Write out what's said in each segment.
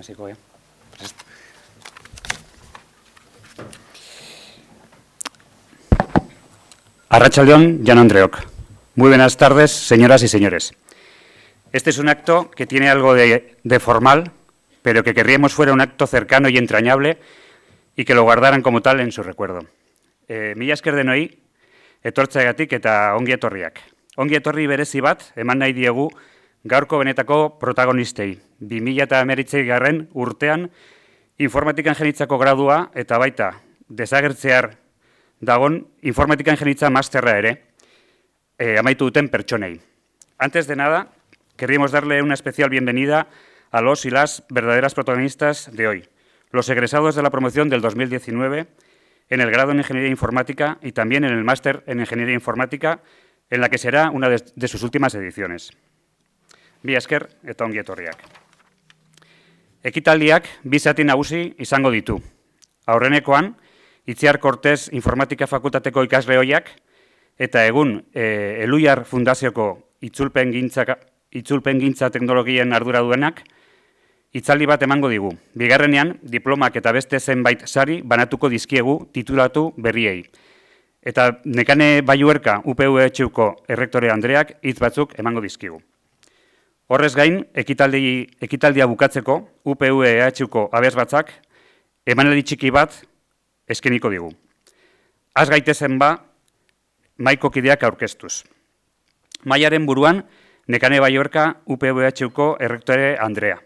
Hasiko, Arratsaldeon, Jaun Andreok. Muy buenas tardes, señoras y señores. Este es un acto que tiene algo de formal, pero que querríamos fuera un acto cercano y entrañable y que lo guardaran como tal en su recuerdo. Mila esker denoi, etortzeagatik eta ongi etorriak. Ongi etorri berezi bat, eman nahi diegu gaurko benetako protagonistei. 2019 urtean informatika ingenitzako gradua eta baita desagertzear dagon informatika ingenitza masterra ere amaitu duten pertsonei. Antes de nada, querríamos darle una especial bienvenida a los y las verdaderas protagonistas de hoy, los egresados de la promoción del 2019 en el grado en Ingeniería Informática y también en el máster en Ingeniería Informática, en la que será una de sus últimas ediciones. Mila esker eta ongi etorriak. Ekitaldiak bi zati nagusi izango ditu. Aurrenekoan, Itziar Cortés Informatika Fakultateko ikasle ohiak eta egun Eluiar Fundazioko itzulpengintza teknologien ardura duenak hitzaldi bat emango digu. Bigarrenean, diplomak eta beste zenbait sari banatuko dizkiegu titulatu berriei. Eta Nekane Balluerka UPV-ko errektore Andreak hitz batzuk emango dizkigu. Horrez gain, ekitaldia bukatzeko UPV-ko abesbatzak emanaldi txiki bat eskeniko digu. Az gaitezen ba, maiko kideak aurkeztuz. Mailaren buruan, Nekane Balluerka UPV-ko errektore Andrea.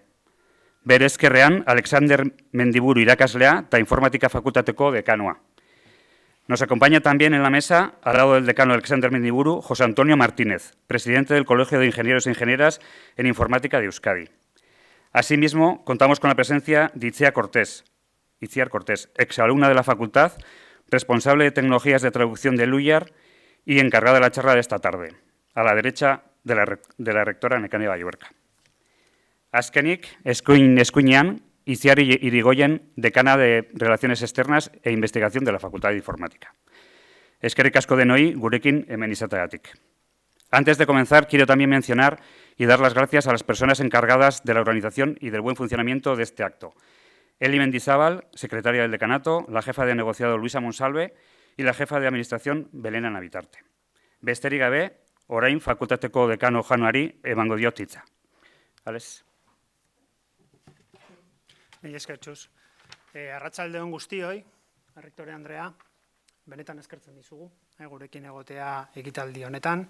Bere ezkerrean, Alexander Mendiburu irakaslea eta Informatika Fakultateko dekanoa. Nos acompaña también en la mesa, al lado del decano Alexander Mendiburu, José Antonio Martínez, presidente del Colegio de Ingenieros e Ingenieras en Informática de Euskadi. Asimismo, contamos con la presencia de Itziar Cortés, exalumna de la facultad, responsable de tecnologías de traducción de Eluiar y encargada de la charla de esta tarde, a la derecha de la rectora Nekane Balluerka. Azkenik, eskuinean, Itziar Irigoyen, decana de Relaciones Externas e Investigación de la Facultad de Informática. Eskerrik asko denoi, gurekin hemen izateagatik. Antes de comenzar, quiero también mencionar y dar las gracias a las personas encargadas de la organización y del buen funcionamiento de este acto. Eli Mendizábal, secretaria del decanato, la jefa de negociado Luisa Monsalve y la jefa de administración Belén Navitarte. Besterik gabe, orain fakultateko dekano Januari emango diot hitza. Ales. Mila esker, Txus. Arratsaldeon guztioi, errektore Andrea, benetan eskertzen dizugu, gurekin egotea ekitaldi honetan.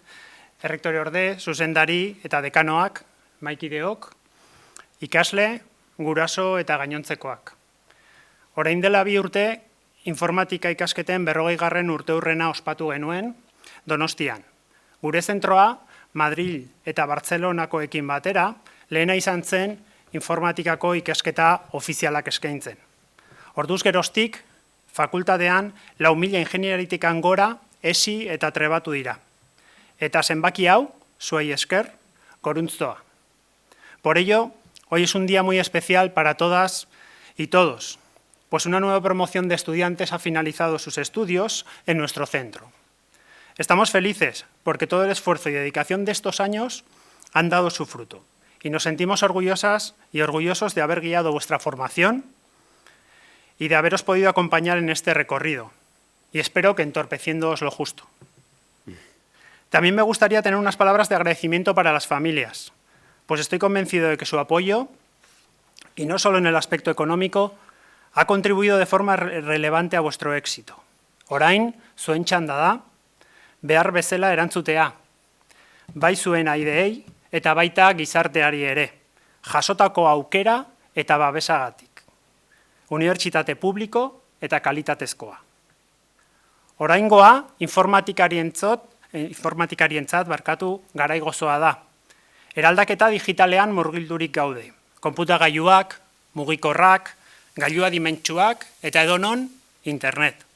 Errektore orde, zuzendari eta dekanoak, maikideok, ikasle, guraso eta gainontzekoak. Orain dela 2 urte, informatika ikasketen 40. urteurrena ospatu genuen Donostian. Gure zentroa, Madril eta Bartzelonakoekin batera, lehena izan zen informatikako ikasketa ofizialak eskaintzen. Orduz geroztik, fakultatean 4.000 ingenieritik gora esi eta trebatu dira. Eta zenbaki hau, zuei esker, goruntztoa. Por ello, hoy es un día muy especial para todas y todos, pues una nueva promoción de estudiantes ha finalizado sus estudios en nuestro centro. Estamos felices porque todo el esfuerzo y dedicación de estos años han dado su fruto. Y nos sentimos orgullosas y orgullosos de haber guiado vuestra formación y de haberos podido acompañar en este recorrido. Y espero que entorpeciéndoos lo justo. También me gustaría tener unas palabras de agradecimiento para las familias, pues estoy convencido de que su apoyo, y no solo en el aspecto económico, ha contribuido de forma relevante a vuestro éxito. Orain, zuen txanda da, behar bezala erantzutea, bai zuen aideei, eta baita gizarteari ere, jasotako aukera eta babesagatik. Unibertsitate publiko eta kalitatezkoa. Oraingoa, informatikarientzat garai gozoa da. Eraldaketa digitalean murgildurik gaude. Konputagailuak, mugikorrak, gailua dimentsuak eta edonon internet.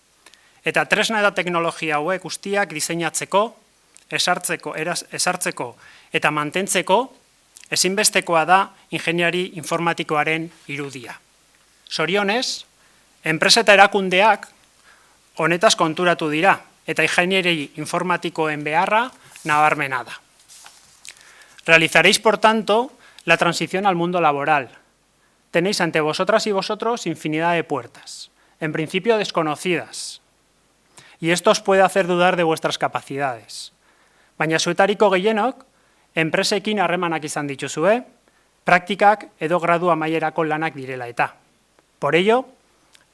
Eta tresna eta teknologia hauek guztiak diseinatzeko, esartzeko eta mantentzeko ezinbestekoa da ingeniari informatikoaren irudia. Zorionez, enpresa eta erakundeak honetaz konturatu dira eta ingeniari informatikoen beharra nabarmena da. Realizaréis, por tanto, la transición al mundo laboral. tenéis ante vosotras y vosotros infinidad de puertas, en principio desconocidas, y esto os puede hacer dudar de vuestras capacidades. Baina zuetariko gehienok, enpresekin harremanak izan dituzue, praktikak edo gradu amaierako lanak direla eta. Por ello,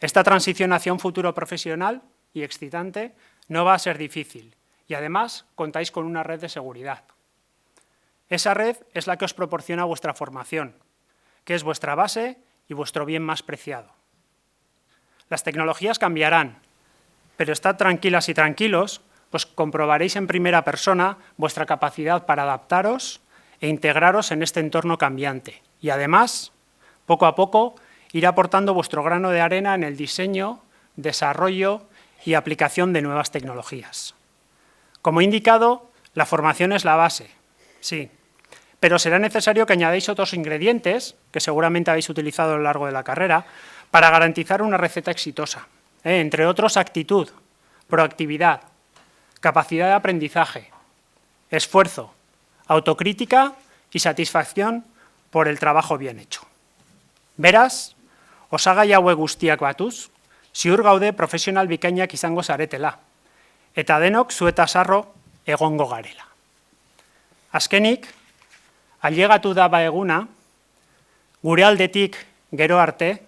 esta transición hacia un futuro profesional y excitante no va a ser difícil, y además contáis con una red de seguridad. Esa red es la que os proporciona vuestra formación, que es vuestra base y vuestro bien más preciado. Las tecnologías cambiarán, pero estad tranquilas y tranquilos, pues comprobaréis en primera persona vuestra capacidad para adaptaros e integraros en este entorno cambiante. Y además, poco a poco, ir aportando vuestro grano de arena en el diseño, desarrollo y aplicación de nuevas tecnologías. Como he indicado, la formación es la base, sí, pero será necesario que añadáis otros ingredientes, que seguramente habéis utilizado a lo largo de la carrera, para garantizar una receta exitosa. Entre otros, actitud, proactividad, capacidad de aprendizaje, esfuerzo, autocrítica y satisfacción por el trabajo bien hecho. Beraz, osagai hauek guztiak batuz, ziur gaude profesional bikainak izango zaretela, eta denok zuetaz harro egongo garela. Azkenik, ailegatu da eguna, gure aldetik gero arte,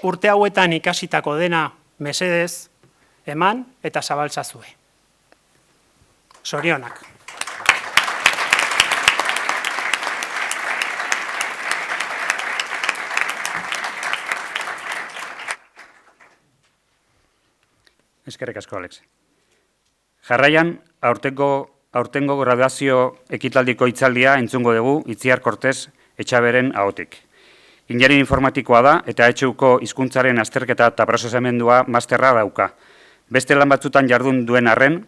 urte hauetan ikasitako dena mesedez, eman eta zabaltzazue. Zorionak. Eskerrik asko, Alex. Jarraian, aurtengo graduazio ekitaldiko hitzaldia entzungo dugu Itziar Kortes Etxaberen ahotik. Ingeniari informatikoa da eta HUko hizkuntzaren azterketa eta prozesamendua masterra dauka. Beste lan batzutan jardun duen arren,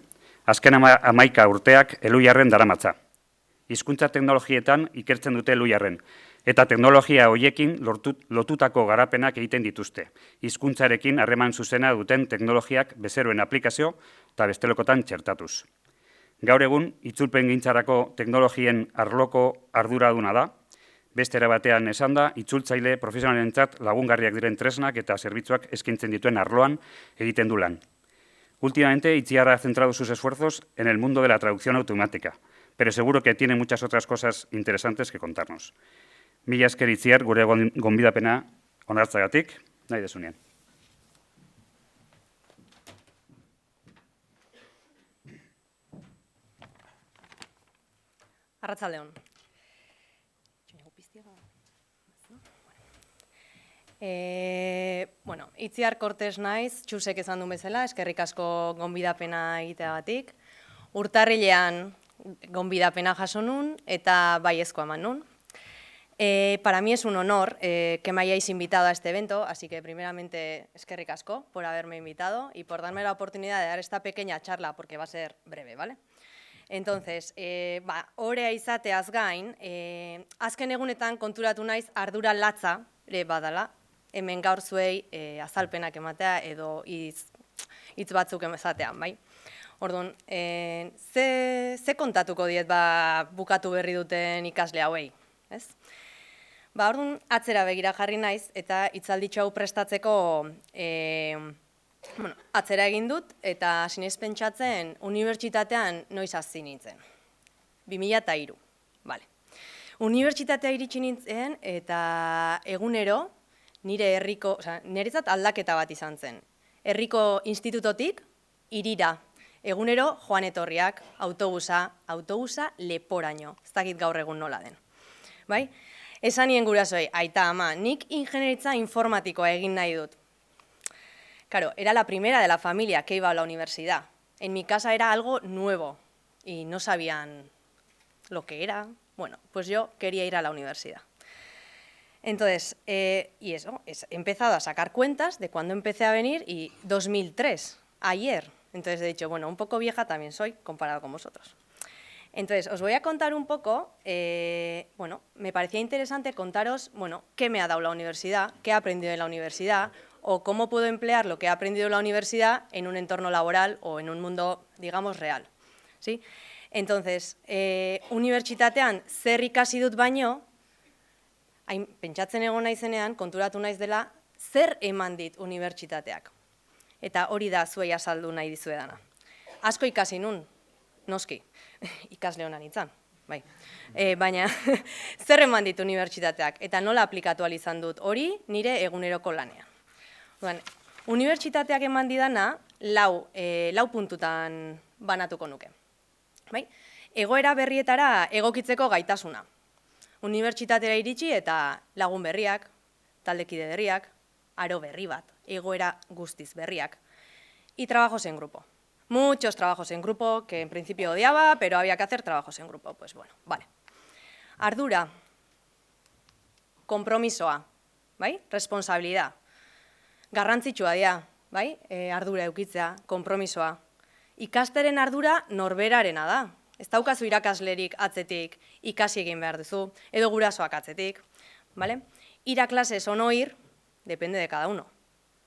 azken 11 urteak Elujarren daramatza. Hizkuntza teknologietan ikertzen dute Elujarren, eta teknologia hoiekin lotutako garapenak egiten dituzte. Hizkuntzarekin harreman zuzena duten teknologiak bezeroen aplikazio eta bestelokotan txertatuz. Gaur egun, itzulpengintzarako teknologien arloko arduraduna da, beste era batean esan da, itzultzaile profesionalentzat lagungarriak diren tresnak eta zerbitzuak eskaintzen dituen arloan egiten du lan. Últimamente, Itziar ha centrado sus esfuerzos en el mundo de la traducción automática, pero seguro que tiene muchas otras cosas interesantes que contarnos. Mila esker Itziar, gure gonbidapena onartzagatik, nahi desunean. Arratsaldeon. Itziar Kortes naiz, Txusek esan duen bezala, eskerrik asko gonbidapena egiteagatik. Urtarrilean gonbidapena jaso nun eta baiezkoa eman nun. Para mí es un honor que me hayáis invitado a este evento, así que primeramente eskerrik asko por haberme invitado y por darme la oportunidad de dar esta pequeña charla, porque va a ser breve, ¿vale? Entonces, orea izateaz gain, azken egunetan konturatu naiz ardura latza badala, hemen gaur zuei azalpenak ematea edo hitz batzuk esatean, bai? Orduan, ze kontatuko diet bukatu berri duten ikasle hauei, ez? Orduan, atzera begira jarri naiz eta hitzalditxo hau prestatzeko atzera egin dut eta sinez pentsatzen unibertsitatean noiz hasi nintzen. 2003, bale. Unibertsitatea iritsi nintzen eta egunero nire herriko, niretzat aldaketa bat izan zen. Herriko institutotik hirira. Egunero joan etorriak, autobusa leporaino. Ez dakit gaur egun nola den. Bai? Esan nien gurasoei, aita ama, nik ingenieritza informatikoa egin nahi dut. Claro, era la primera de la familia que iba a la universidad. En mi casa era algo nuevo y no sabían lo que era. Bueno, pues yo quería ir a la universidad. Entonces, y eso, he empezado a sacar cuentas de cuando empecé a venir y 2003, ayer. Entonces he dicho, bueno, un poco vieja también soy comparado con vosotros. Entonces, os voy a contar un poco, bueno, me parecía interesante contaros, bueno, qué me ha dado la universidad, qué he aprendido en la universidad, o cómo puedo emplear lo que he aprendido en la universidad en un entorno laboral o en un mundo, digamos, real. ¿Sí? Entonces, unibertsitatean zer ikasi dut baino, hain pentsatzen egon naizenean, konturatu naiz dela, zer eman dit unibertsitateak. Eta hori da zuei azaldu nahi dizuedana. Asko ikasi nun, noski, ikasle honan nintzen, bai. Baina, zer eman dit unibertsitateak, eta nola aplikatu ahal izan dut hori nire eguneroko lanean. Unibertsitateak eman didana, lau puntutan banatuko nuke. Bai? Egoera berrietara egokitzeko gaitasuna. Unibertsitatera iritsi eta lagun berriak, taldekide berriak, aro berri bat, egoera guztiz berriak. Y trabajos en grupo. Muchos trabajos en grupo, que en principio odiaba, pero había que hacer trabajos en grupo. Pues bueno, vale. Ardura, kompromisoa, bai? Responsabilidad. Garrantzitsua dira, bai? Ardura eukitzea, kompromisoa. Ikasteren ardura norberarena da. Ez daukazu irakaslerik atzetik, ikasi egin behar duzu, edo gurasoak atzetik, ¿vale? Ir a clases o no ir, depende de cada uno.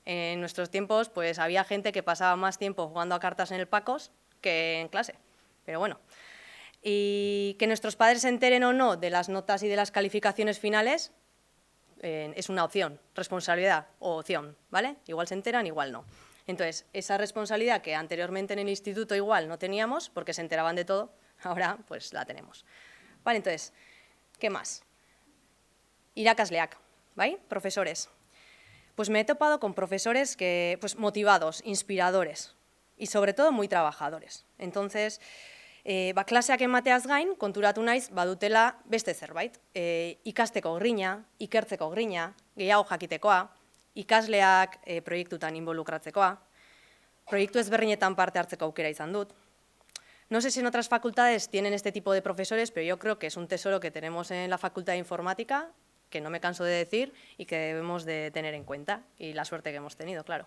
En nuestros tiempos, pues había gente que pasaba más tiempo jugando a cartas en el Pacos que en clase, pero bueno. Y que nuestros padres se enteren o no de las notas y de las calificaciones finales es una opción, responsabilidad o opción, ¿vale? Igual se enteran, igual no. Entonces, esa responsabilidad que anteriormente en el instituto igual no teníamos, porque se enteraban de todo, ahora pues la tenemos. Vale, entonces, ¿qué más? Irakasleak, ¿vale? Profesores. Pues me he topado con profesores que, pues, motivados, inspiradores y sobre todo muy trabajadores. Entonces, klaseak emateaz gain, konturatu naiz badutela beste zerbait. Ikasteko grina, ikertzeko grina, gehiago jakitekoa, ikasleak proiektutan involukratzekoa, proiektu ezberdinetan parte hartzeko aukera izan dut. No sé si en otras facultades tienen este tipo de profesores, pero yo creo que es un tesoro que tenemos en la Facultad de Informática, que no me canso de decir y que debemos de tener en cuenta, y la suerte que hemos tenido, claro.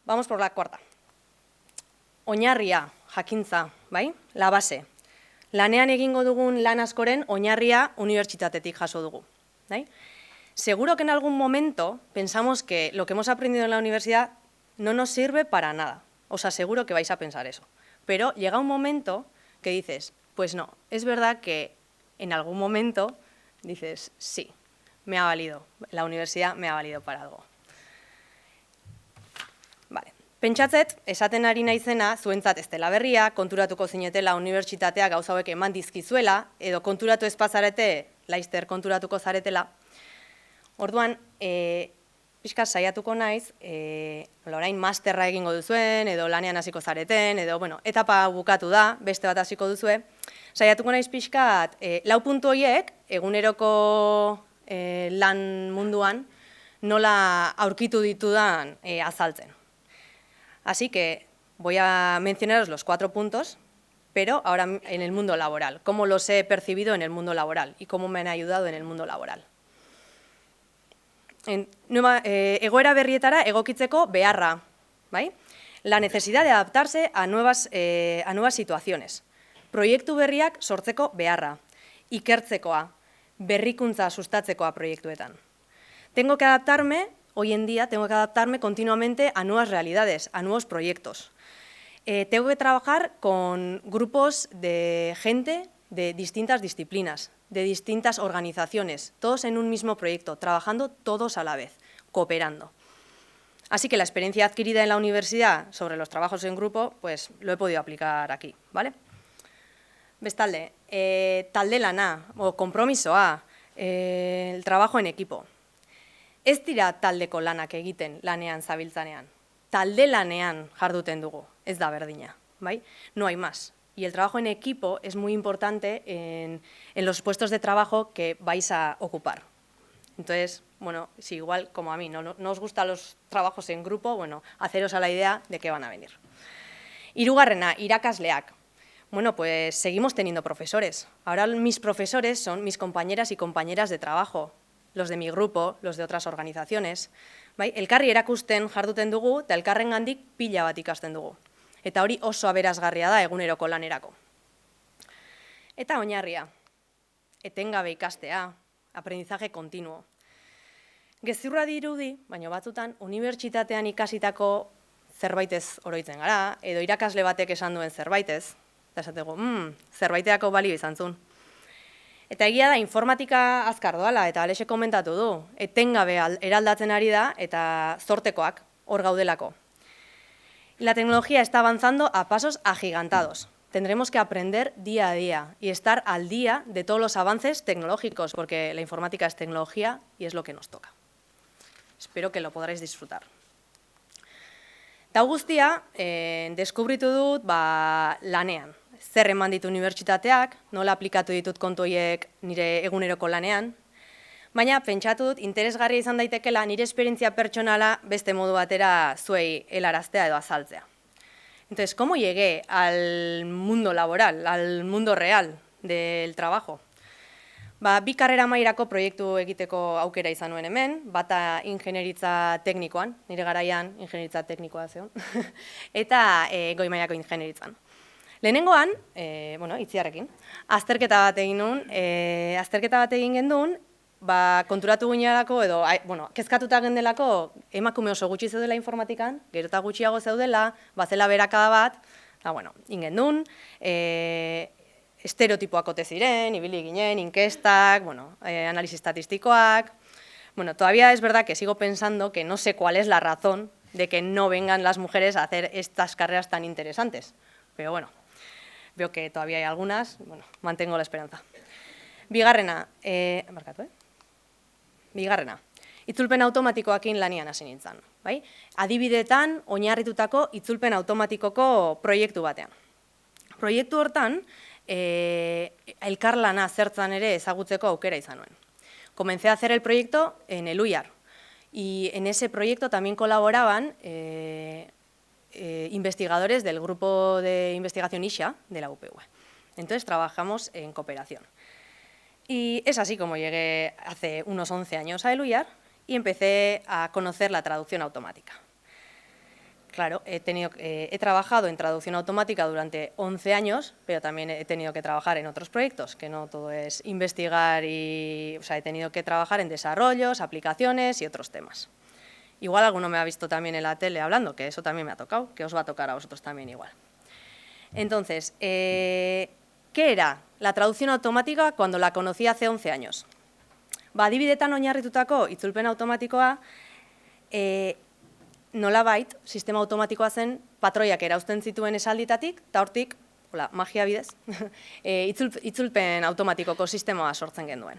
Vamos por la cuarta. Oinarria, jakintza, bai? La base. Lanean egingo dugun lan askoren oinarria unibertsitatetik jaso dugu, bai? Seguro que en algún momento pensamos que lo que hemos aprendido en la universidad no nos sirve para nada. Os aseguro que vais a pensar eso. Pero llega un momento que dices, pues no, es verdad que en algún momento dices, sí, me ha valido, la universidad me ha valido para algo. Vale. Pentsatzet, esaten ari naizena, zuentzat ez dela berria, konturatuko zinetela unibertsitatea gauza hauek eman dizkizuela, edo konturatu ez bazarete, laizter konturatuko zaretela. Orduan, pixka saiatuko naiz, orain masterra egingo duzuen, edo lanean hasiko zareten, edo, bueno, etapa bukatu da, beste bat hasiko duzue. Saiatuko naiz pixkat, 4 puntu horiek, eguneroko lan munduan, nola aurkitu ditudan azaltzen. Así que voy a mencionaros los 4 puntos, pero ahora en el mundo laboral, cómo los he percibido en el mundo laboral y cómo me han ayudado en el mundo laboral. Egoera berrietara egokitzeko beharra, bai? La necesidad de adaptarse a nuevas situaciones. Proiektu berriak sortzeko beharra, ikertzekoa, berrikuntza sustatzekoa proiektuetan. Hoy en día tengo que adaptarme continuamente a nuevas realidades, a nuevos proyectos. Tengo que trabajar con grupos de gente de distintas disciplinas, de distintas organizaciones, todos en un mismo proyecto, trabajando todos a la vez, cooperando. Así que la experiencia adquirida en la universidad sobre los trabajos en grupo, pues lo he podido aplicar aquí, ¿vale? Bestalde, talde lana, o konpromisoa, el trabajo en equipo. Ez dira taldeko lanak egiten lanean zabiltzanean. Talde lanean jarduten dugu, ez da berdina, bai? No hay más. Y el trabajo en equipo es muy importante en los puestos de trabajo que vais a ocupar. Entonces, bueno, si igual como a mí no os gustan los trabajos en grupo, bueno, haceros a la idea de que van a venir. Hirugarrena, irakasleak. Bueno, pues seguimos teniendo profesores. Ahora mis profesores son mis compañeras y compañeras de trabajo, los de mi grupo, los de otras organizaciones. Bai? Elkarri erakusten jarduten dugu, eta elkarrengandik pila bat ikasten dugu. Eta hori oso aberasgarria da eguneroko lanerako. Eta oinarria, etengabe ikastea, aprendizaje continuo. Gezurra dirudi, baina batzutan, unibertsitatean ikasitako zerbaitez oroitzen gara, edo irakasle batek esan duen zerbaitez, eta esateko, zerbaiteako balio izan zuen. Eta egia da, informatika azkar doala, eta Alexe komentatu du, etengabe eraldatzen ari da, eta zortekoak hor gaudelako. La tecnología está avanzando a pasos agigantados. Tendremos que aprender día a día y estar al día de todos los avances tecnológicos, porque la informática es tecnología y es lo que nos toca. Espero que lo podréis disfrutar. Eta guztia, deskubritu dut lanean. Zer eman ditu unibertsitateak, nola aplikatu ditut kontu horiek nire eguneroko lanean, baina pentsatu dut interesgarria izan daitekela nire esperientzia pertsonala beste modu batera zuei helaraztea edo azaltzea. Entonces, ¿cómo llegué al mundo laboral, al mundo real del trabajo? Bi karrera mailako proiektu egiteko aukera izan nuen hemen, bata ingenieritza teknikoan, nire garaian ingenieritza teknikoa zeon, eta goi mailako ingenieritzan. Lehenengoan, itziarrekin, azterketa bat egin genuen, konturatu ginearako, edo, kezkatuta gendelako, emakume oso gutxi zeudela informatikan, gero eta gutxiago zeudela, bazela berakada bat, eta, ingen duen, estereotipoak ote ziren, ibili ginen, inkestak, análisis estatistikoak. Todavía es verdad que sigo pensando que no sé cuál es la razón de que no vengan las mujeres a hacer estas carreras tan interesantes. Pero bueno, veo que todavía hay algunas, mantengo la esperanza. Bigarrena, itzulpen automatikoakin lanian hasi nintzen. Adibidetan oinarritutako itzulpen automatikoko proiektu batean. Proiektu hortan, elkarlana zertzan ere ezagutzeko aukera izan nuen. Comencé a hacer el proyecto en el UIAR y en ese proyecto también colaboraban investigadores del grupo de investigación ISHA de la UPV. Entonces trabajamos en cooperación. Y es así como llegué hace unos 11 años a el UIAR y empecé a conocer la traducción automática. Claro, he trabajado en traducción automática durante 11 años, pero también he tenido que trabajar en otros proyectos, que no todo es investigar he tenido que trabajar en desarrollos, aplicaciones y otros temas. Igual alguno me ha visto también en la tele hablando, que eso también me ha tocado, que os va a tocar a vosotros también igual. Entonces, ¿qué era la traducción automática cuando la conocí hace 11 años? Adibidetan oinarritutako itzulpen automatikoa, nolabait, sistema automatikoa zen, patroiak erauzten zituen esalditatik, eta hortik, magia bidez, itzulpen automatikoko sistemoa sortzen genuen.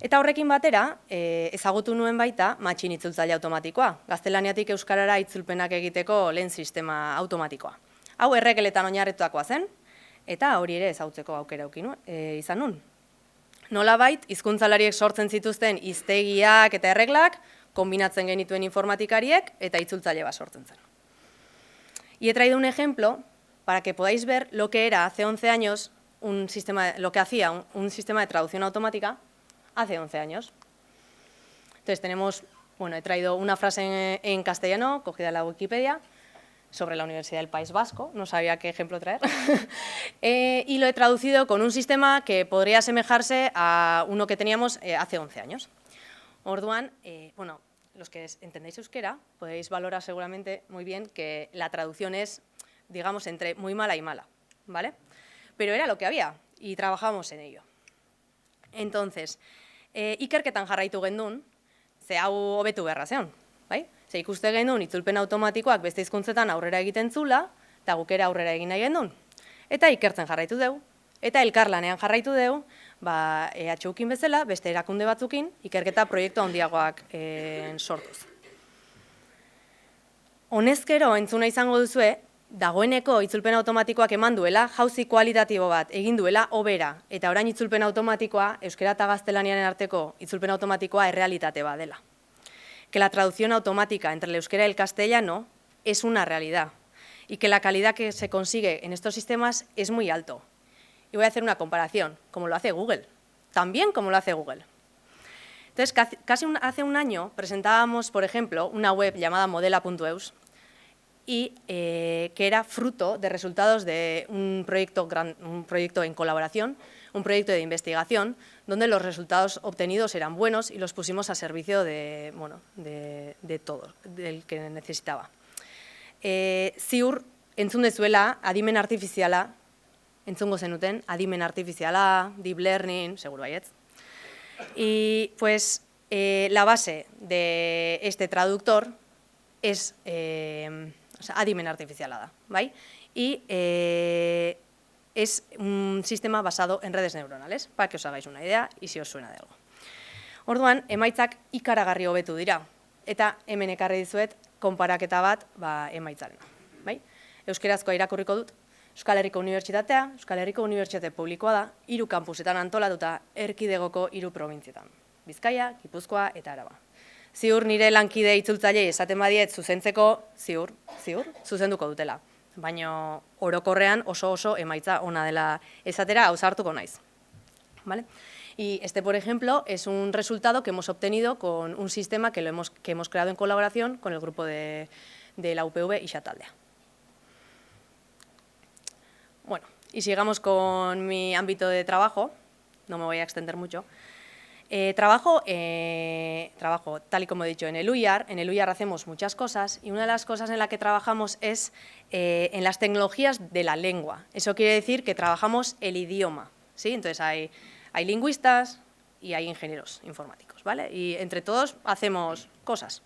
Eta horrekin batera, ezagutu nuen baita matxin itzultzaile automatikoa, gaztelaniatik euskarara itzulpenak egiteko lehen sistema automatikoa. Hau erregeletan oinarritutakoa zen, eta hori ere ezagutzeko aukera izan nun. Nolabait, hizkuntzalariek sortzen zituzten hiztegiak eta erreglak, kombinatzen genituen informatikariek eta itzultzaile bat sortzen zen. Y he traído un ejemplo para que podáis ver lo que era hace 11 años, lo que hacía un sistema de traducción automática hace 11 años. Entonces he traído una frase en castellano, cogida de la Wikipedia, sobre la Universidad del País Vasco, no sabía qué ejemplo traer, y lo he traducido con un sistema que podría asemejarse a uno que teníamos hace 11 años. Orduan, los que entendéis euskera podéis valorar seguramente muy bien que la traducción es, digamos, entre muy mala y mala, ¿vale? Pero era lo que había y trabajamos en ello. Entonces, ikerketan jarraitu gendun, ze hau hobetu beharra zeon, bai? Ze ikuste gendun itzulpen automatikoak beste hizkuntzetan aurrera egiten zula, eta gukera aurrera egin nahi gendun. Eta ikertzen jarraitu deu, eta elkarlanean jarraitu deu, EHUkin bezala, beste erakunde batzukin, ikerketa proiektu handiagoak sortuz. Honezkero entzuna izango duzue, dagoeneko itzulpen automatikoak eman duela, jauzi kualitatibo bat egin duela hobera, eta orain itzulpen automatikoa, euskera eta gaztelaniaren arteko itzulpen automatikoa errealitate bat dela. Que la traducción automática entre el euskera y el castellano es una realidad, y que la calidad que se consigue en estos sistemas es muy alto. Y voy a hacer una comparación, como lo hace Google, también como lo hace Google. Entonces, casi hace un año presentábamos, por ejemplo, una web llamada modela.eus y que era fruto de resultados de un proyecto en colaboración, un proyecto de investigación, donde los resultados obtenidos eran buenos y los pusimos a servicio de todo, del que necesitaba. Ziur, entzun dezuela, adimen artifiziala, entzungo zenuten, adimen artifiziala, deep learning, seguro baietz. Y pues la base de este traductor es adimen artifiziala da, bai? Y es un sistema basado en redes neuronales, para que os hagáis una idea y si os suena de algo. Orduan, emaitzak ikaragarri hobetu dira, eta hemen ekarri dizuet konparaketa bat emaitzarena. Bai? Euskerazkoa irakurriko dut, Euskal Herriko Unibertsitatea, Euskal Herriko Unibertsitate Publikoa da, 3 kampusetan antolatuta erkidegoko 3 probintzietan. Bizkaia, Gipuzkoa eta Araba. Ziur nire lankide itzultzaile esaten badiet zuzentzeko, ziur, zuzenduko dutela. Baina orokorrean oso emaitza ona dela esatera ausartuko naiz. ¿Vale? Y este, por ejemplo, es un resultado que hemos obtenido con un sistema que hemos creado en colaboración con el grupo de la UPV y Xataldea. Bueno, y sigamos con mi ámbito de trabajo, no me voy a extender mucho. Trabajo, tal y como he dicho, en el UIAR. En el UIAR hacemos muchas cosas y una de las cosas en la que trabajamos es en las tecnologías de la lengua. Eso quiere decir que trabajamos el idioma, ¿sí? Entonces hay lingüistas y hay ingenieros informáticos, ¿vale? Y entre todos hacemos cosas.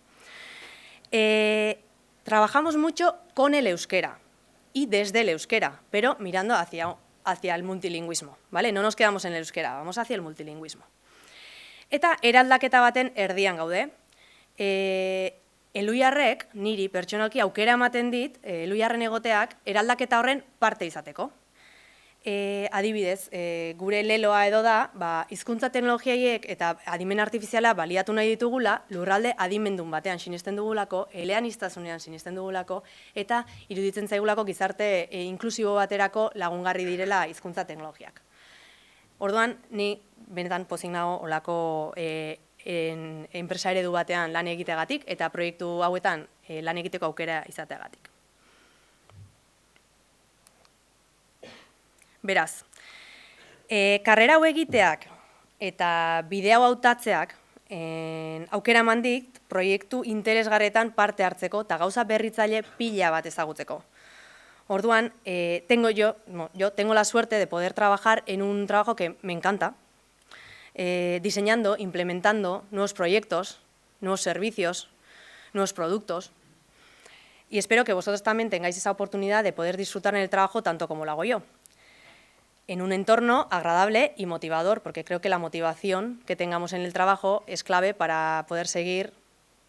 Trabajamos mucho con el euskera y desde el euskera, pero mirando hacia el multilingüismo, ¿vale? No nos quedamos en el euskera, vamos hacia el multilingüismo. Eta eraldaketa baten erdian gaude. Eluiarrek, niri pertsonalki aukera ematen dit, eluiarren egoteak, eraldaketa horren parte izateko. Adibidez, gure leloa edo da, hizkuntza teknologiaiek eta adimen artifiziala baliatu nahi ditugula, lurralde adimendun batean sinesten dugulako, eleaniztasunean sinesten dugulako, eta iruditzen zaigulako gizarte inklusibo baterako lagungarri direla hizkuntza teknologiak. Orduan, ni benetan pozik nago olako enpresa eredu batean lan egiteagatik eta proiektu hauetan lan egiteko aukera izateagatik. Beraz, karrera hau egiteak eta bide hau hautatzeak aukera eman dit proiektu interesgarretan parte hartzeko eta gauza berritzaile pila bat ezagutzeko. Orduan, yo tengo la suerte de poder trabajar en un trabajo que me encanta, diseñando, implementando nuevos proyectos, nuevos servicios, nuevos productos. Y espero que vosotros también tengáis esa oportunidad de poder disfrutar en el trabajo tanto como lo hago yo. En un entorno agradable y motivador, porque creo que la motivación que tengamos en el trabajo es clave para poder seguir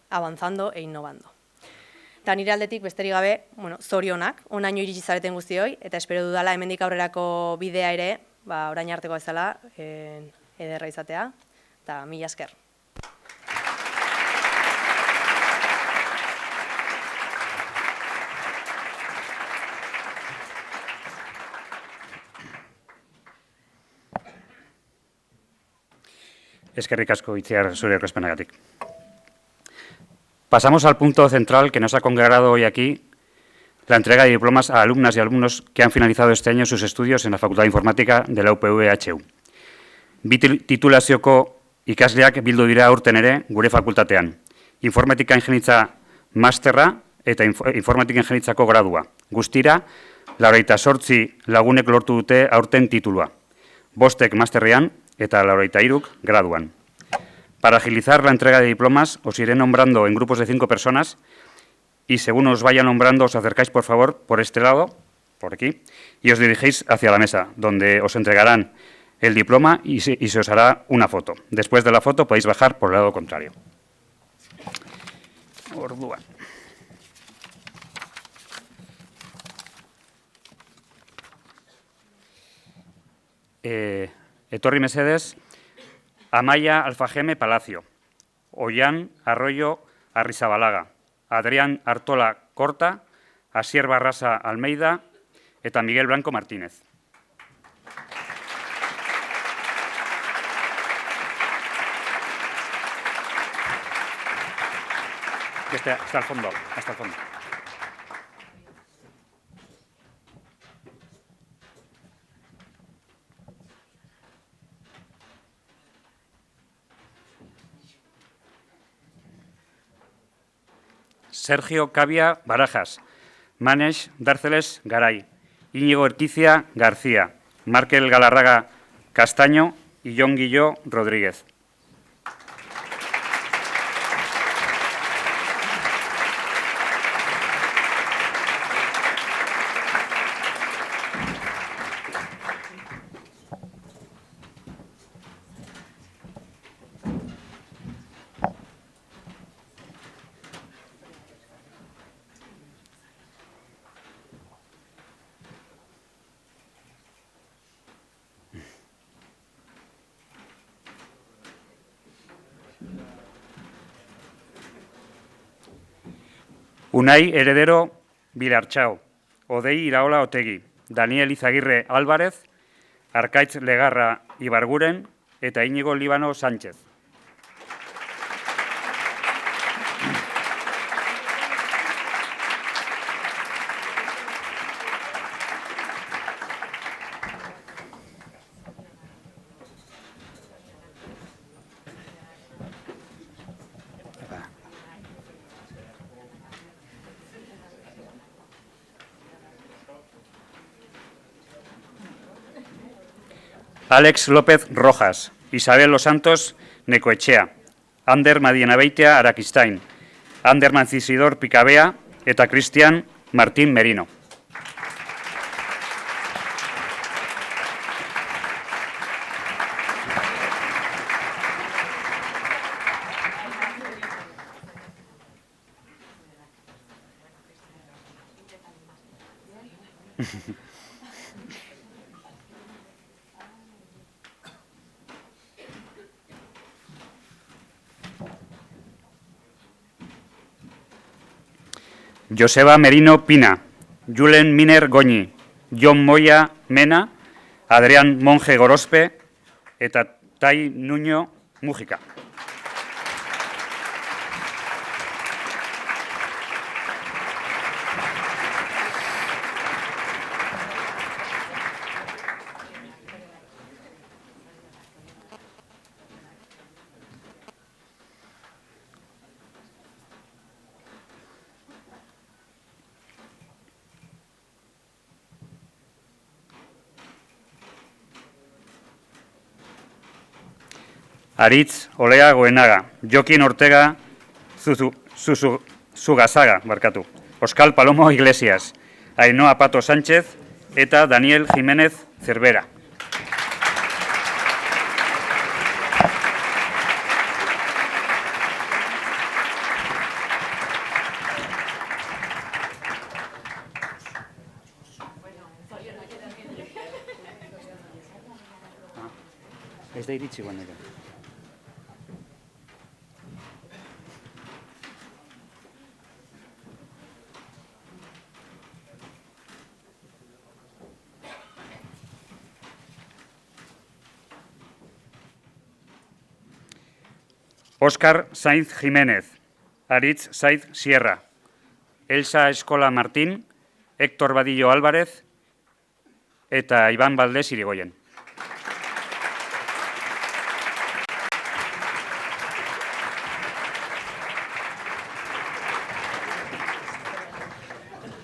avanzando e innovando. Eta nire aldetik besterik gabe, zorionak, onaino iritsi zareten guztioi, eta espero dudala hemendik aurrerako bidea ere, orain arteko bezala, ederra izatea, eta mila esker. Eskerrik asko, Itziar, zure aurkezpenagatik. Pasamos al punto central que nos ha congregado hoy aquí, la entrega de diplomas a alumnas y alumnos que han finalizado este año sus estudios en la Facultad de Informática de la UPV-HU. Bi titulazioko ikasleak bildu dira aurten ere gure fakultatean. Informatika ingenitza masterra eta informatika ingenitzako gradua. Guztira, 98 lagunek lortu dute aurten titulua. 5 masterrean eta 93 graduan. Para agilizar la entrega de diplomas, os iré nombrando en grupos de 5 personas y según os vaya nombrando, os acercáis, por favor, por este lado, por aquí, y os dirigéis hacia la mesa, donde os entregarán el diploma y se os hará una foto. Después de la foto podéis bajar por el lado contrario. Orduan. Etorri mesedez, Amaia Alfajeme Palacio, Ollán Arroyo Arrizabalaga, Adrián Artola Corta, Asier Barrasa Almeida eta Miguel Blanco Martínez. Hasta el fondo, hasta el fondo. Sergio Cavia Barajas, Manex Dárceles Garay, Íñigo Erquicia García, Markel Galarraga Castaño y Jon Guilló Rodríguez. Unai Heredero Bilartxao, Odei Iraola Otegi, Daniel Izagirre Álvarez, Arkaitz Legarra Ibarguren eta Inigo Líbano Sánchez. Alex López Rojas, Isabel Los Santos Necoetxea, Ander Madienabeitia Arakistain, Ander Mancisidor Picabea eta Cristian Martín Merino. Joseba Merino Pina, Julen Miner Goñi, Jon Moya Mena, Adrián Monje Gorospe eta Tai Nuño Mújica. Aritz Olea Goenaga, Jokin Ortega Zugasaga, Oskal Palomo Iglesias, Ainhoa Pato Sánchez eta Daniel Jiménez Cervera. Ez da iritsi guanera. Óscar Sainz Jiménez, Aritz Saiz Sierra, Elsa Eskola Martín, Héctor Badillo Álvarez eta Iban Valdés Irigoyen.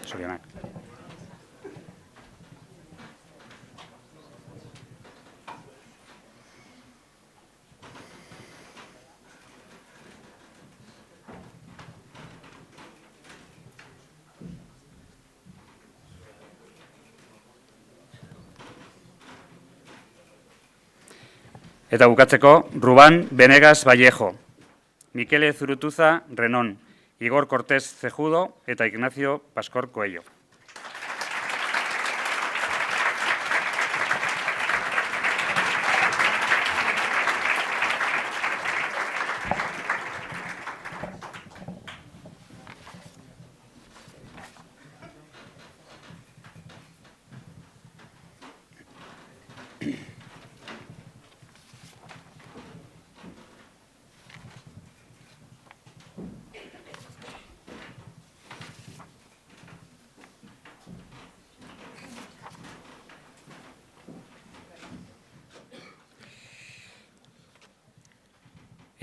Zorionak. Eta bukatzeko, Ruban Benegas Vallejo, Mikele Zurutuza Renon, Igor Cortés Cejudo eta Ignacio Pascor Coello.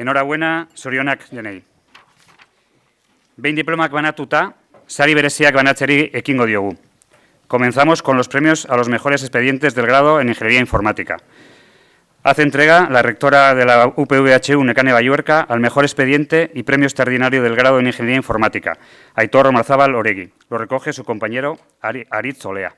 Enhorabuena, zorionak denei. Behin diplomak banatuta, sari bereziak banatzeri ekingo diogu. Comenzamos con los premios a los mejores expedientes del grado en Ingeniería Informática. Hace entrega la rectora de la UPVHU, Nekane Balluerka, al mejor expediente y premio extraordinario del grado en Ingeniería Informática, Aitor Romarzábal Oregui. Lo recoge su compañero Aritz Olea.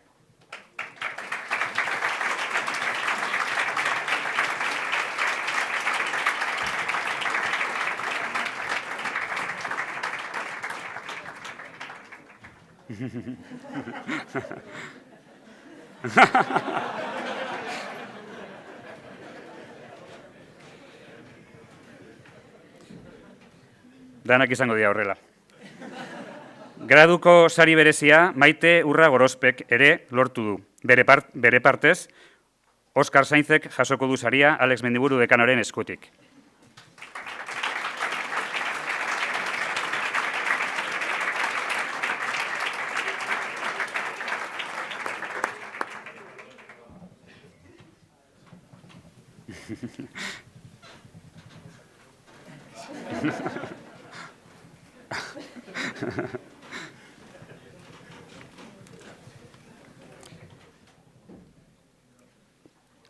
Danak izango dira horrela. Graduko sari berezia Maite Urra Gorospek ere lortu du. Bere partez, Oskar Sainzek jasoko du saria Alex Mendiburu dekanoren eskutik.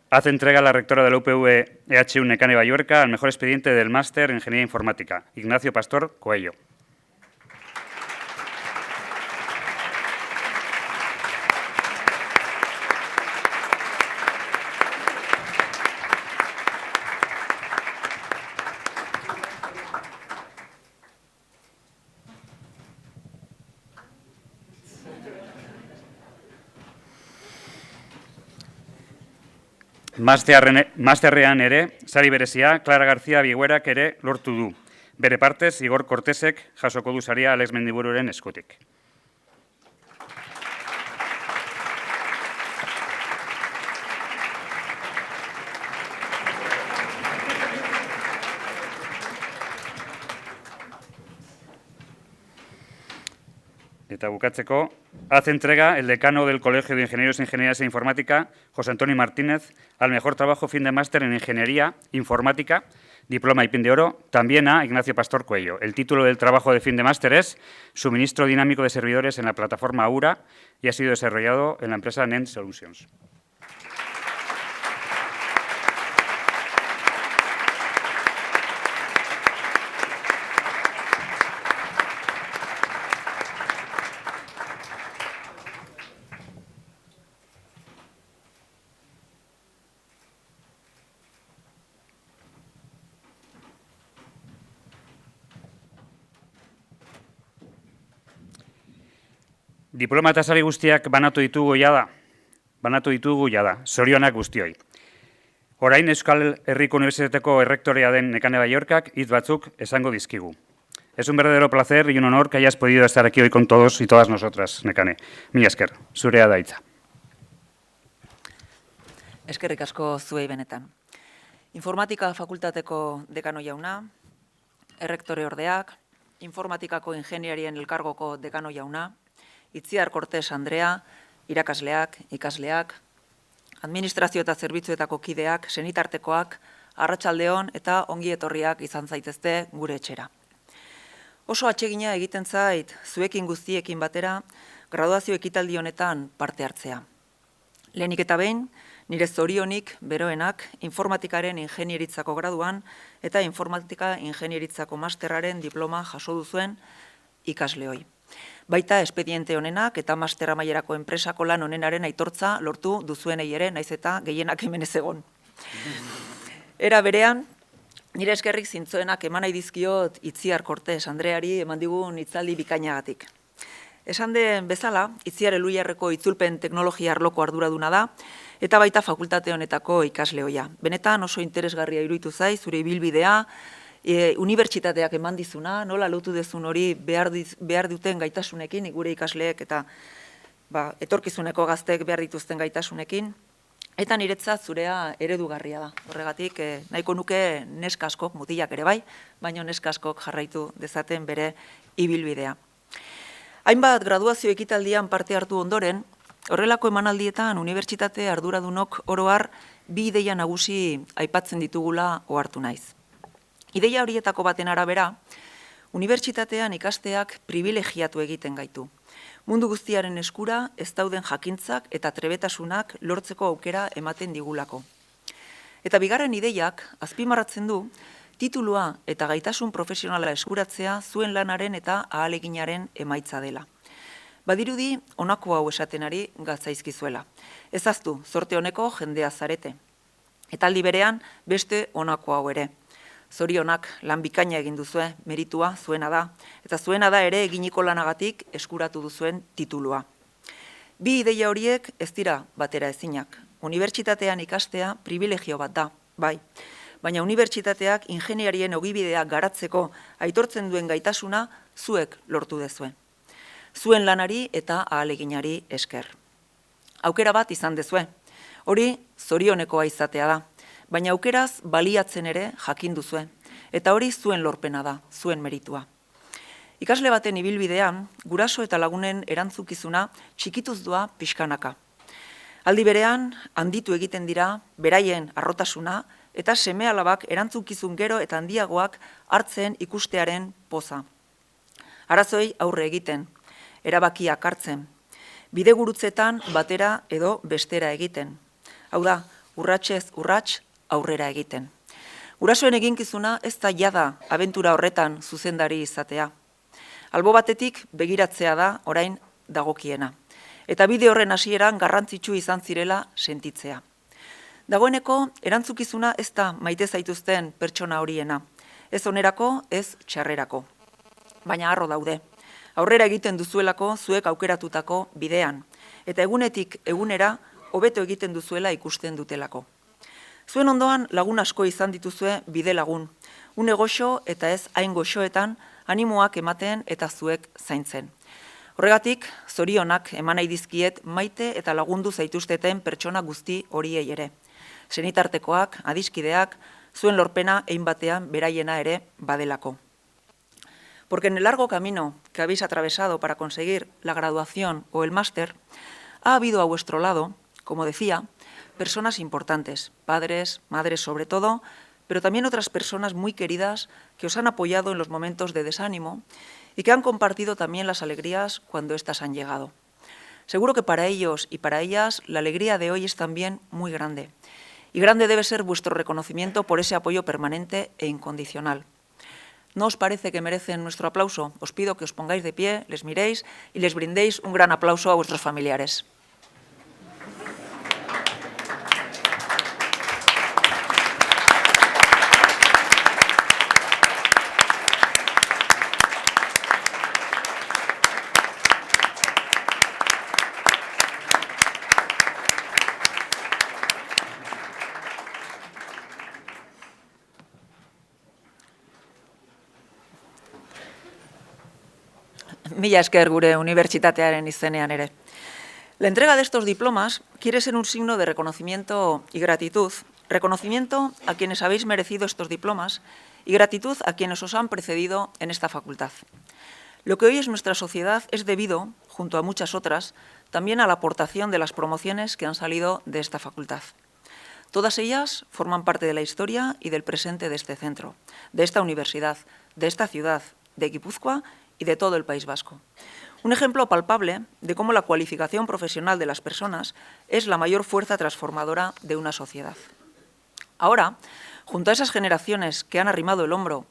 Hace entrega la rectora de la UPVHU, Nekane Balluerka, al mejor expediente del máster en Ingeniería Informática, Ignacio Pastor Coello. Masterrean ere, sari berezia, Clara García Biguerak ere lortu du. Bere partez, Igor Cortesek jasoko du saria Alex Mendibururen eskutik. Eta bukatzeko, hace entrega el decano del Colegio de Ingenieros e Ingenierías e Informática, José Antonio Martínez, al mejor trabajo fin de máster en Ingeniería Informática, diploma y pin de oro, también a Ignacio Pastor Coello. El título del trabajo de fin de máster es Suministro dinámico de servidores en la plataforma Aura y ha sido desarrollado en la empresa NENT Solutions. Diploma eta sari guztiak banatu ditugu jada. Zorionak guztioi. Orain Euskal Herriko Unibertsitateko errektorea den Nekane Balluerkak hitz batzuk esango dizkigu. Es un verdadero placer y un honor que hayas podido estar aquí hoy con todos y todas nosotras, Nekane. Mila esker, zurea da hitza. Eskerrik asko zuei benetan. Informatika fakultateko dekano jauna, errektore ordeak, informatikako ingeniarien elkargoko dekano jauna, Itziar Cortés Andrea, irakasleak, ikasleak, administrazio eta zerbitzuetako kideak, senitartekoak, arratsaldeon eta ongi etorriak izan zaitezte gure etxera. Oso atsegina egiten zait zuekin guztiekin batera graduazio ekitaldi honetan parte hartzea. Lehenik eta behin, nire zorionik beroenak informatikaren ingenieritzako graduan eta informatika ingenieritzako masterraren diploma jaso duzuen ikasleoi. Baita espediente honenak eta master amaierako enpresako lan honenaren aitortza lortu duzuenei ere, naiz eta gehienak hemen ez egon. Era berean, nire eskerrik zintzoenak eman nahi dizkiot Itziar Cortés Andreari eman digun hitzaldi bikainagatik. Esan den bezala, Itziar Elhuyarreko itzulpen teknologia arloko arduraduna da, eta baita fakultate honetako ikasleoia. Benetan oso interesgarria iruditu zaiz, zure ibilbidea, unibertsitateak eman dizuna, nola lotu dezun hori behar duten gaitasunekin, gure ikasleek eta etorkizuneko gazteek behar dituzten gaitasunekin, eta niretzat zurea eredugarria da. Horregatik, nahiko nuke neska askok, mutilak ere bai, baina neska askok jarraitu dezaten bere ibilbidea. Hainbat graduazio ekitaldian parte hartu ondoren, horrelako emanaldietan unibertsitate arduradunok oro har bi ideia nagusi aipatzen ditugula ohartu naiz. Ideia horietako baten arabera, unibertsitatean ikasteak privilegiatu egiten gaitu. Mundu guztiaren eskura ez dauden jakintzak eta trebetasunak lortzeko aukera ematen digulako. Eta bigarren ideiak azpimarratzen du titulua eta gaitasun profesionala eskuratzea zuen lanaren eta ahaleginaren emaitza dela. Badirudi, honako hau esaten ari gatzaizkizuela. Ezaztu, zorte honeko jendea zarete. Eta aldi berean, beste honako hau ere. Zorionak lan bikaina egin duzue, meritua zuena da, eta zuena da ere eginiko lanagatik eskuratu duzuen titulua. Bi ideia horiek ez dira batera ezinak. Unibertsitatean ikastea privilegio bat da, bai. Baina unibertsitateak ingeniarien ogibidea garatzeko aitortzen duen gaitasuna zuek lortu dezue. Zuen lanari eta ahaleginari esker. Aukera bat izan dezue. Hori zorionekoa izatea da, baina aukeraz baliatzen ere jakin duzue. Eta hori zuen lorpena da, zuen meritua. Ikasle baten ibilbidean, guraso eta lagunen erantzukizuna txikituz doa pixkanaka. Aldi berean, handitu egiten dira, beraien arrotasuna, eta seme-alabak erantzukizun gero eta handiagoak hartzen ikustearen poza. Arazoei aurre egiten, erabakiak hartzen, bidegurutzetan batera edo bestera egiten. Hau da, urratsez urrats aurrera egiten. Gurasoen eginkizuna ez da jada abentura horretan zuzendari izatea. Albo batetik begiratzea da orain dagokiena. Eta bide horren hasieran garrantzitsu izan zirela sentitzea. Dagoeneko, erantzukizuna ez da maite zaituzten pertsona horiena. Ez onerako, ez txarrerako. Baina harro daude. Aurrera egiten duzuelako zuek aukeratutako bidean. Eta egunetik egunera hobeto egiten duzuela ikusten dutelako. Zuen ondoan lagun asko izan dituzue bide lagun. Une goxo eta ez hain goxoetan animoak ematen eta zuek zaintzen. Horregatik, zorionak eman nahi dizkiet maite eta lagundu zaituzteten pertsona guzti horiei ere. Senitartekoak, adiskideak, zuen lorpena egin batean beraiena ere badelako. Porque en el largo camino que habéis atravesado para conseguir la graduación o el máster, ha habido a vuestro lado, como decía, personas importantes, padres, madres sobre todo, pero también otras personas muy queridas que os han apoyado en los momentos de desánimo y que han compartido también las alegrías cuando éstas han llegado. Seguro que para ellos y para ellas la alegría de hoy es también muy grande. Y grande debe ser vuestro reconocimiento por ese apoyo permanente e incondicional. ¿No os parece que merecen nuestro aplauso? Os pido que os pongáis de pie, les miréis y les brindéis un gran aplauso a vuestros familiares. Mila esker gure unibertsitatearen izenean ere. La entrega de estos diplomas quiere ser un signo de reconocimiento y gratitud. Reconocimiento a quienes habéis merecido estos diplomas y gratitud a quienes os han precedido en esta facultad. Lo que hoy es nuestra sociedad es debido, junto a muchas otras, también a la aportación de las promociones que han salido de esta facultad. Todas ellas forman parte de la historia y del presente de este centro, de esta universidad, de esta ciudad, de Guipúzcoa y de todo el País Vasco. Un ejemplo palpable de cómo la cualificación profesional de las personas es la mayor fuerza transformadora de una sociedad. Ahora, junto a esas generaciones que han arrimado el hombro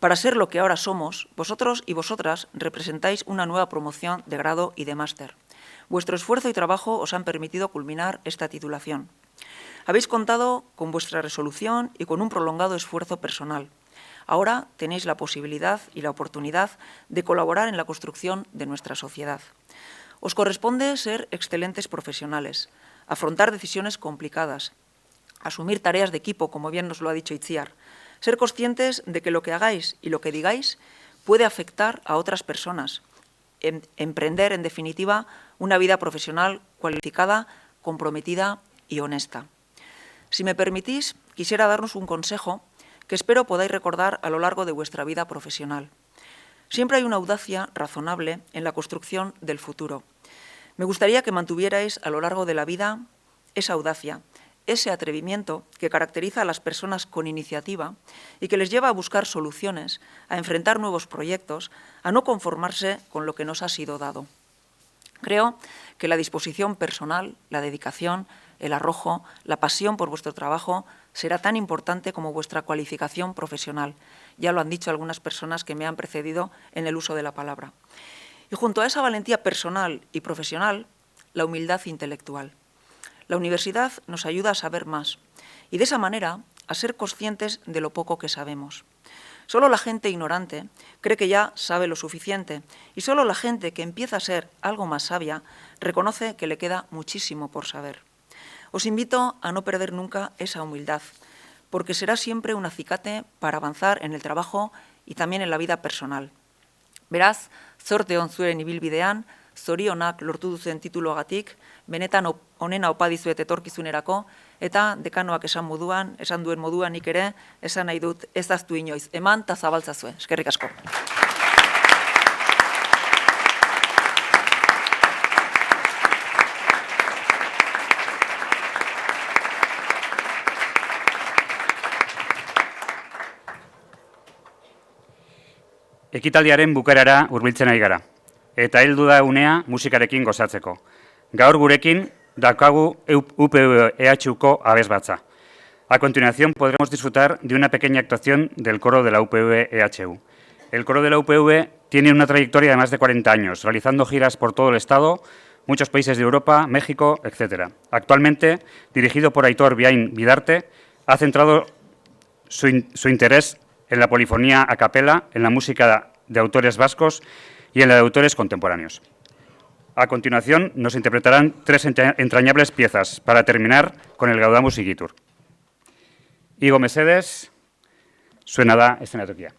para ser lo que ahora somos, vosotros y vosotras representáis una nueva promoción de grado y de máster. Vuestro esfuerzo y trabajo os han permitido culminar esta titulación. Habéis contado con vuestra resolución y con un prolongado esfuerzo personal. Ahora tenéis la posibilidad y la oportunidad de colaborar en la construcción de nuestra sociedad. Os corresponde ser excelentes profesionales, afrontar decisiones complicadas, asumir tareas de equipo, como bien nos lo ha dicho Itziar, ser conscientes de que lo que hagáis y lo que digáis puede afectar a otras personas, emprender, en definitiva, una vida profesional cualificada, comprometida y honesta. Si me permitís, quisiera darnos un consejo que espero podáis recordar a lo largo de vuestra vida profesional. Siempre hay una audacia razonable en la construcción del futuro. Me gustaría que mantuvierais a lo largo de la vida esa audacia, ese atrevimiento que caracteriza a las personas con iniciativa y que les lleva a buscar soluciones, a enfrentar nuevos proyectos, a no conformarse con lo que nos ha sido dado. Creo que la disposición personal, la dedicación, el arrojo, la pasión por vuestro trabajo será tan importante como vuestra cualificación profesional. Ya lo han dicho algunas personas que me han precedido en el uso de la palabra. Y junto a esa valentía personal y profesional, la humildad intelectual. La universidad nos ayuda a saber más y de esa manera a ser conscientes de lo poco que sabemos. Solo la gente ignorante cree que ya sabe lo suficiente y solo la gente que empieza a ser algo más sabia reconoce que le queda muchísimo por saber. Os invito a no perder nunca esa humildad, porque será siempre un acicate para avanzar en el trabajo y también en la vida personal. Beraz, zorte on zuren ibilbidean, zorionak lortu duzen tituluagatik, benetan onena opa dizuet etorkizunerako, eta dekanoak esan duen moduan nik ere, esan nahi dut ez aztu inoiz, eman eta zabaltzazue. Eskerrik asko. Ekitaldiaren bukaerara hurbiltzen ari gara, eta heldu da unea musikarekin gozatzeko. Gaur gurekin daukagu UPV-EHUko abesbatza. A continuación podremos disfrutar de una pequeña actuación del coro de la UPV-EHU. El coro de la UPV tiene una trayectoria de más de 40 años, realizando giras por todo el Estado, muchos países de Europa, México, etc. Actualmente, dirigido por Aitor Biain Bidarte, ha centrado su interés en la polifonía a capela, en la música de autores vascos y en la de autores contemporáneos. A continuación, nos interpretarán 3 entrañables piezas para terminar con el Gaudamus Igitur. Igo mesedez, zuena da eszenatokia.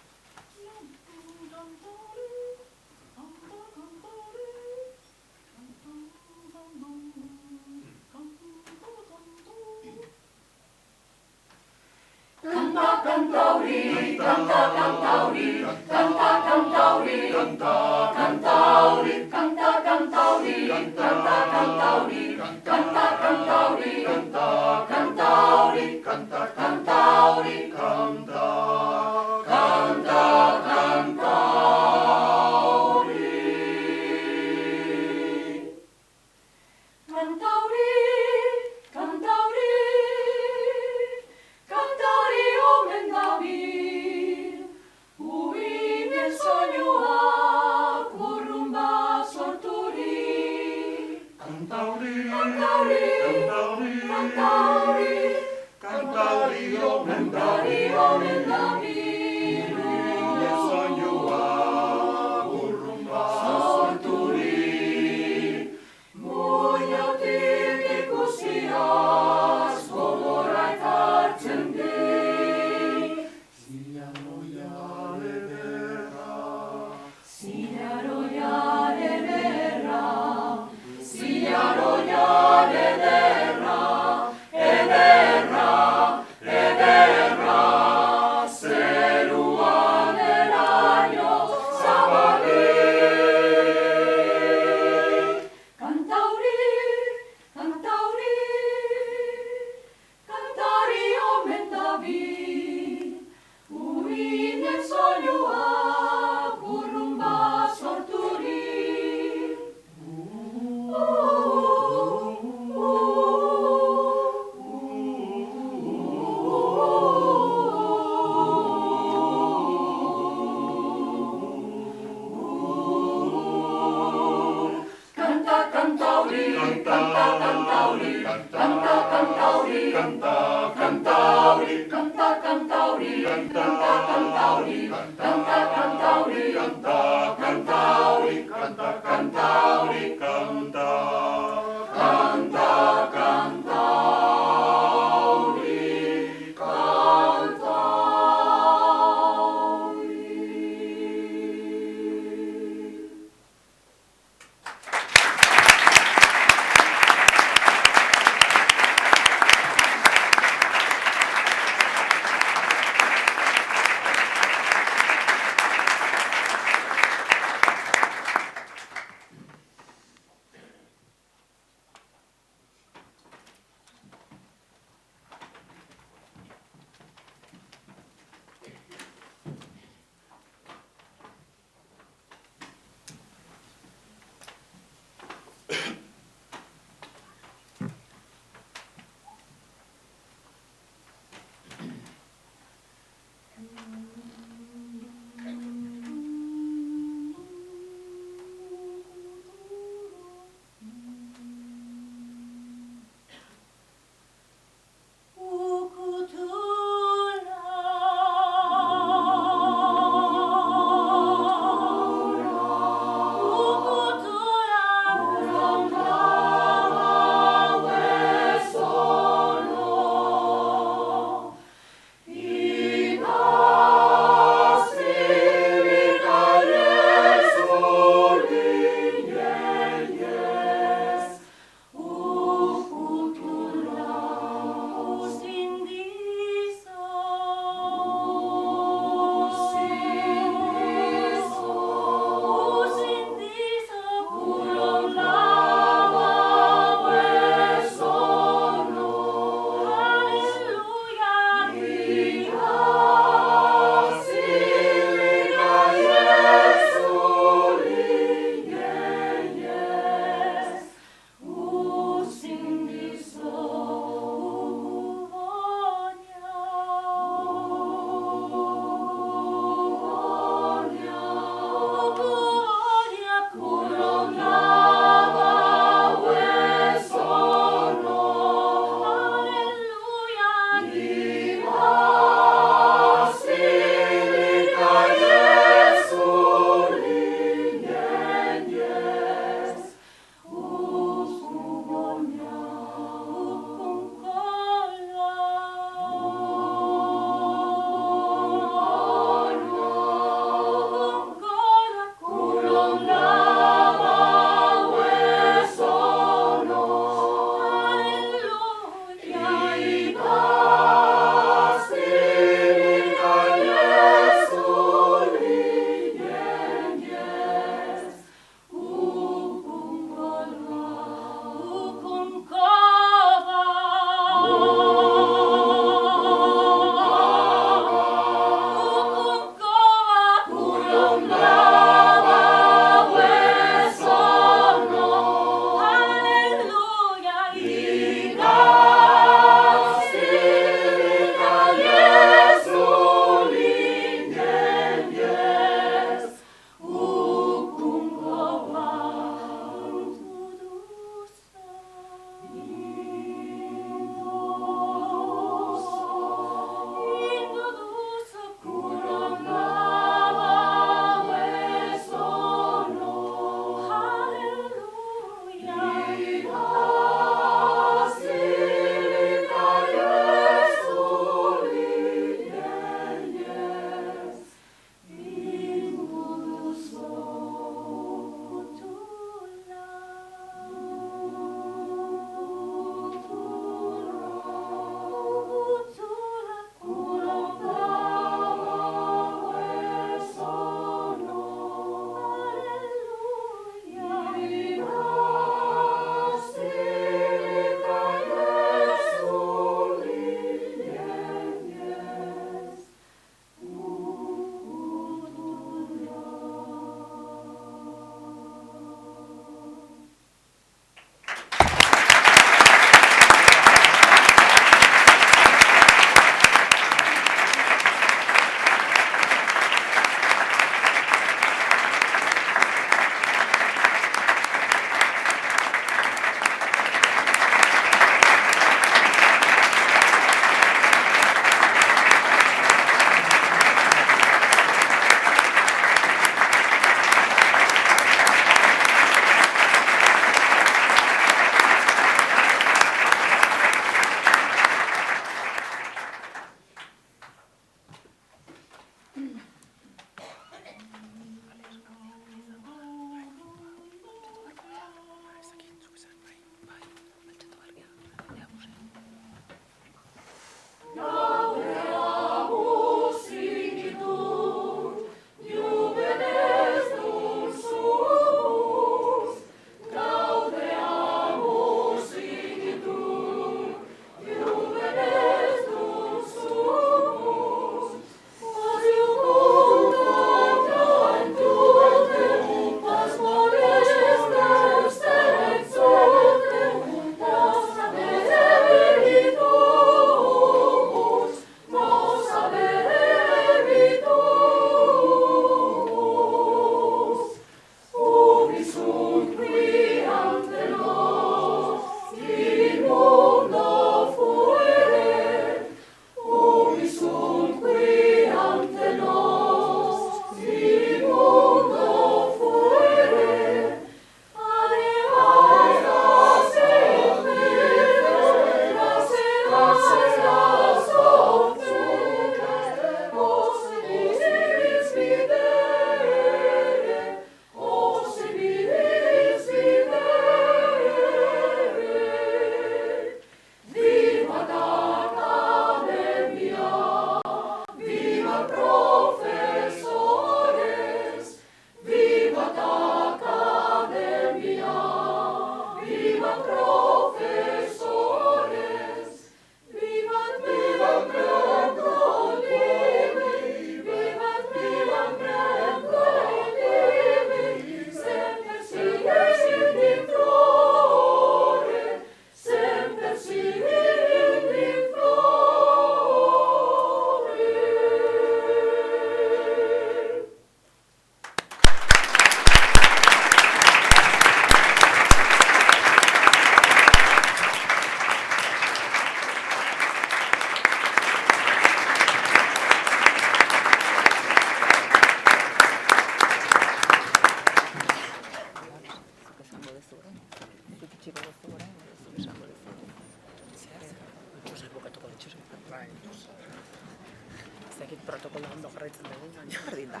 ondo jarraitzen dugu. Berdin da.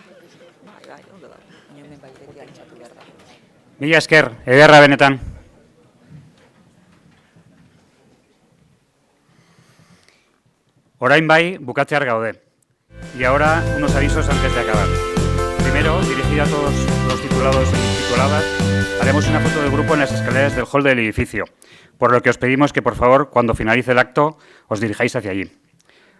Bai, ondo da. Baina hemen bai beti altxatu behar da. Mila esker, ederra benetan. Orain bai, bukatzear gaude. Y ahora unos avisos antes de acabar. Primero, dirigida a todos los titulados y tituladas, haremos una foto del grupo en las escaleras del hall del edificio, por lo que os pedimos que, por favor, cuando finalice el acto, os dirijáis hacia allí.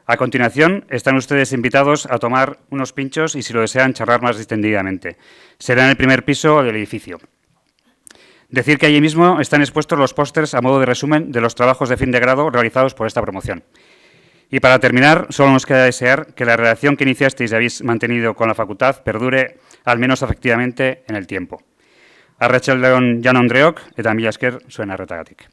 A continuación, están ustedes invitados a tomar unos pinchos y, si lo desean, charlar más distendidamente. Será en el primer piso del edificio. Decir que allí mismo están expuestos los pósters a modo de resumen de los trabajos de fin de grado realizados por esta promoción. Y para terminar, solo nos queda desear que la relación que iniciasteis y habéis mantenido con la facultad perdure, al menos afectivamente, en el tiempo. Arratsalde on Jan Andreok, eta mila esker zuen arretagatik.